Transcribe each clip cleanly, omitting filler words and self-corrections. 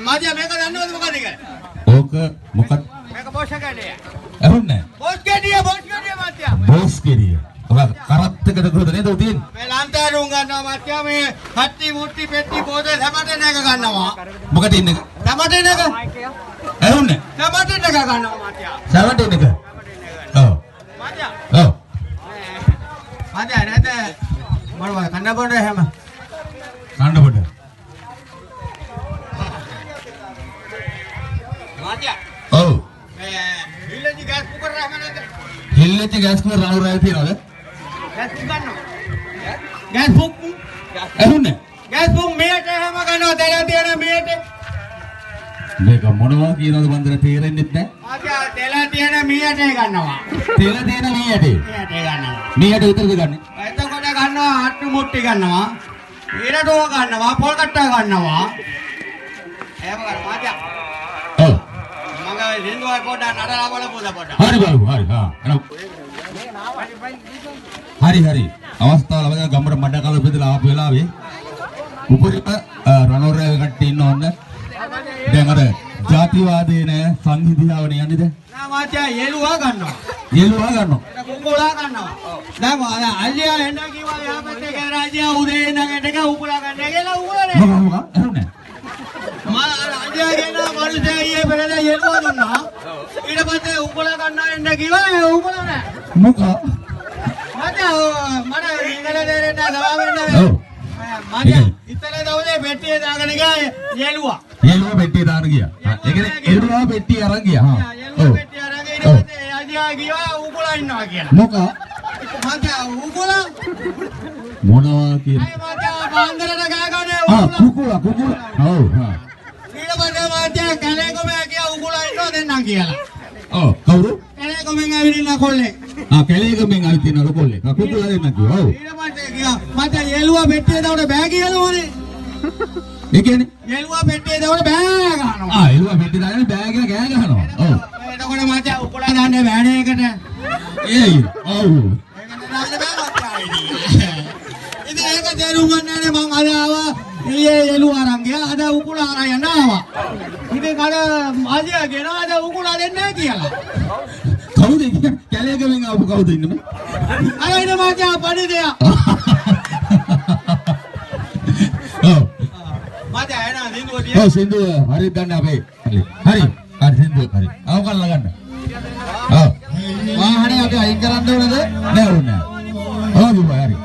මාදියා මේක දන්නවද මොකද කියලා? ඕක මොකක්ද? මේක බොස් එකනේ. ඇහුන්නේ? බොස් ගෙඩිය මාදියා. බොස් ගෙඩිය. ඔබ කරත් එකද කොහෙද නේද උතින්? මේ ලන්තරුන් ගන්නවා මාදියා මේ හත්ති මුට්ටි පෙට්ටි පොතේ සමටන එක ගන්නවා. මොකද ඉන්නේ? සමටන එක. ඇහුන්නේ? සමටන එක ගන්නවා මාදියා. සමටන එක. ඔව්. මාදියා. ඔව්. මාදියා නැද මොනවද කන්න බොන්න හැම. කන්න බොන්න. මාදියා. ඔව්. හිල්ලජි ගෑස් කුකර් රහමනද? හිල්ලච්ච ගෑස් කුකර් රණු රාය තියනවද? ගෑස් කුකර් ගන්නවා. ගෑස් කුක් ඇහුන්නේ? ගෑස් කුක් මෙයට හැම ගන්නවා දැලා තියෙන මෙයට. මේක මොනවා කියනවද බන්දර තේරෙන්නේ නැහැ. ආගා දැලා තියෙන මෙයට ගන්නවා. තේල තියෙන මීයටේ. මෙයට ගන්නවා. මීයට විතරද ගන්නෙ? එතකොට ගන්නවා අට්ටු මුට්ටි ගන්නවා. ඊරටෝ ගන්නවා පොල් කට්ටා ගන්නවා. එහෙම කරා මාත්‍යා. ඔව්. මගේ හින්දුවයි පොඩ්ඩක් නඩලා බලපොද පොඩ්ඩක්. හරි බලමු හරි හා හරි හරි අවස්ථාව ලබන ගම්බර මඩ කල බෙදලා ආපු වෙලාවේ උපරිම රණෝරය කට්ටිය ඉන්න ඕන දැන් අර ජාතිවාදී නෑ සංහිඳියාවනේ යන්නේ දැන් නෑ මාත්‍යා යෙළුවා ගන්නවා කුකුලා ගන්නවා දැන් අල්ලියා එන්න කිව්වා යා පැත්තේ ගෑරාජියා උදේ ඉඳන් එන්නක උකුලා ගන්න කියලා උකුලානේ මොකක් ඇහුන්නේ මා අල්ලියා කියන මනුස්සයා ඊයේ පෙරේද යෙළුවා දුන්නා ඊට පස්සේ උකුලා ගන්න එන්න කිව්වා උකුලා නෑ මොකක් මට ඉංගල දෙරෙන්න ගවා වෙන්න ඔව් මට ඉතලේ දවසේ පෙට්ටිය දාගෙන ගියා යෙළුවා පෙට්ටිය දාන ගියා ඒ කියන්නේ යෙළුවා පෙට්ටිය අරන් ගියා හා යෙළුවා පෙට්ටිය අරන් ඊට පස්සේ අයියා ගියා උකුලා ඉන්නවා කියලා මොකක් මට උකුලා මොනවා කියන අය මට බාන්දරට ගාගන්නේ කුකුලා ඔව් හා ඊට පස්සේ මට කැලේකම ගියා උකුලා ඉන්නවා දෙන්නම් කියලා ඔව් කවුරු කැලේකමෙන් ඇවිල්ලා කොල්ලේ කැලේකමෙන් ආවිත් ඉන්නවලු කොල්ලේ කුකුලා දෙන්න කිව්වා ඔව් ඊට පස්සේ ගියා මට යෙළුවා පෙට්ටිය දාවට බෑ කියලානේ ඒ කියන්නේ යෙළුවා පෙට්ටිය දාවට බෑ ගන්නවා යෙළුවා පෙට්ටිය දාගෙන බෑ කියලා ගෑ ගහනවා ඔව් එතකොට මට උකුලා දාන්නේ බෑනේ එකට ඒයි ඔව් ඒකට දාන්න බෑ මට ඉතින් ඒක තේරුම් ගන්න නෑනේ මං අද ආවා ඊයේ යෙළුවා අරන් ගියා අද උකුලා අරන් යන්න ආවා ඉතින් අර ආදියා ගෙනා අද උකුලා දෙන්නේ නැහැ කියලා කවුද කැලේකමෙන් ආපු කවුද ඉන්නේ අර ඉන්න මාත්‍යා පඩිදයා ඔව් මාත්‍යා එන සින්දුව දිය ඔව් සින්දුව හරි ගන්න අපේ හරි සින්දුව හරි අවකල් ලගන්න ඔව් වාහනේ අපි අයින් කරන්න ඕනද නෑ ඕනේ ඔව් දුවා හරි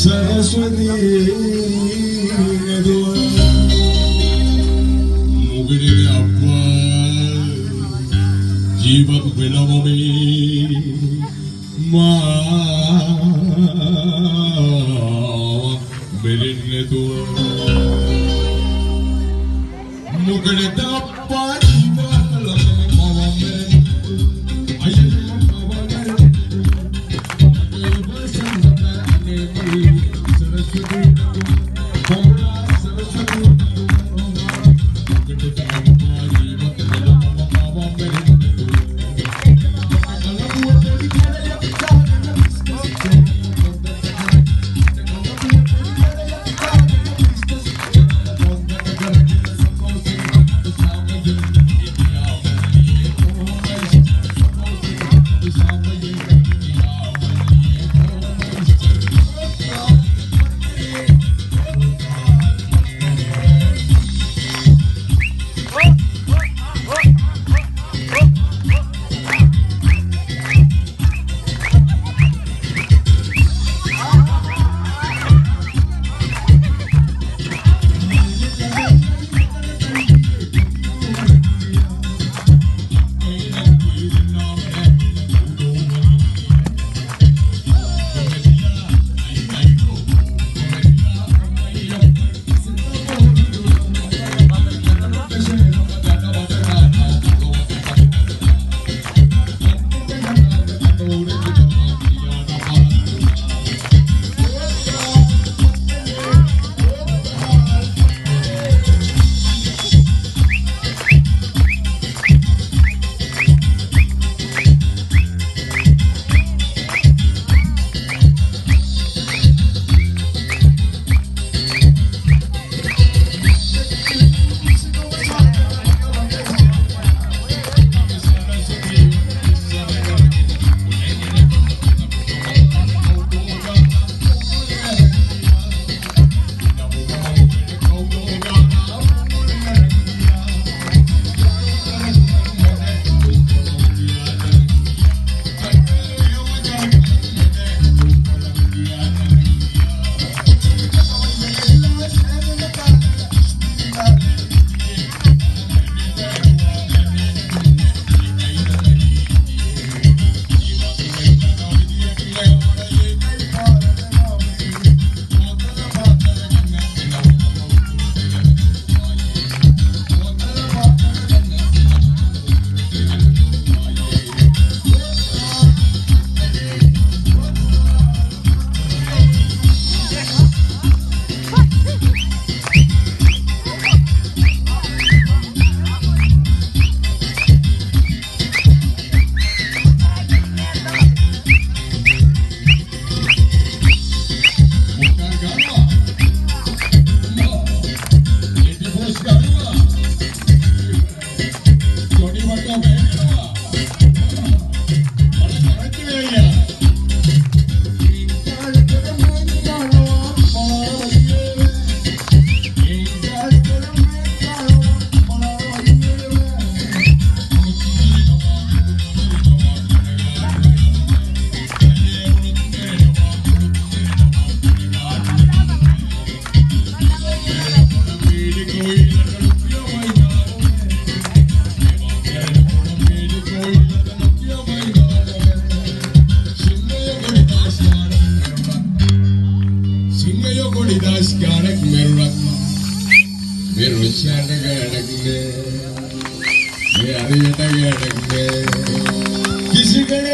सरस्वती मुगरे अप्पा जीवक विलममे मां मेरे तो मुगरे अप्पा जीवक विलममे मां मेरे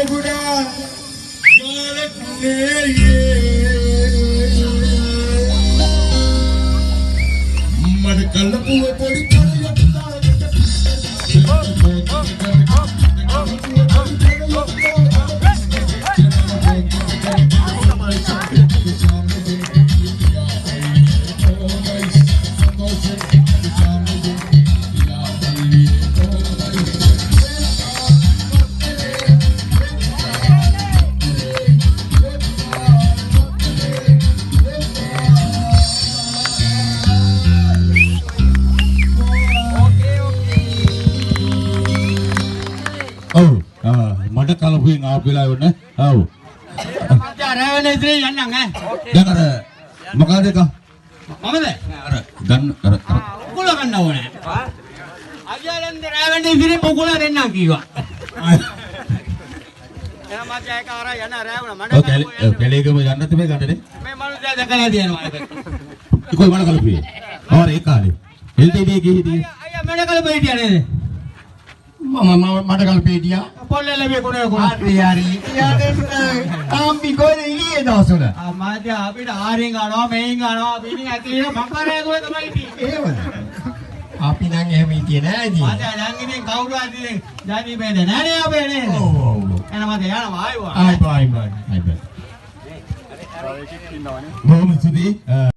ගුඩා ගාලකුනේ මඩ කල්ලපුව පොඩි කලියක් ඔව් මඩ කලපුවෙන් ආපු වෙලාව වෙන ඔව් මචං රැවනේ ඉතින් යන්නම් ඈ. දැන් අර මොකද එක මමද? අර ගන්න අර උකුල ගන්න ඕනේ. අජාලන්ද රැවනේ ඉතින් උකුල දෙන්නම් කිව්වා. එයා මචං ඒක අර යන රැවන මඩ ඔව් කැලේකම යන්න තිබේ ගන්නනේ මේ මනුස්සයා දැකලා තියෙනවා ඒක. කොයි මඩ කලපුවේ ආර ඒ කාලේ එල්ටීඩී එකේ හිටියේ අයියා මඩ කලපෙ හිටියා නේද? මම මට කල්පේටියා පොල්ලේ ලැබේ කොනේ කොනේ. හරි හරි යාදෙන්න තාම්පි කොහෙද ඊයේ දවස්වල අමාත්‍ය අපිට ආරෙන් ගන්නවා මෙයින් ගන්නවා පිටින් ඇතුලේ මකරේ කොහෙද තමයි ඉන්නේ. එහෙමද අපි නම් එහෙම හිටියේ නෑ ඉතින් මචං දැන් ඉතින් කවුරු හරි ඉතින් ජාති බෙද නෑනේ අපේ නේද? ඔව් ඔව් එන මත යනවා ආයිවා. ආයි බයි බයි බොහොම ස්තුතියි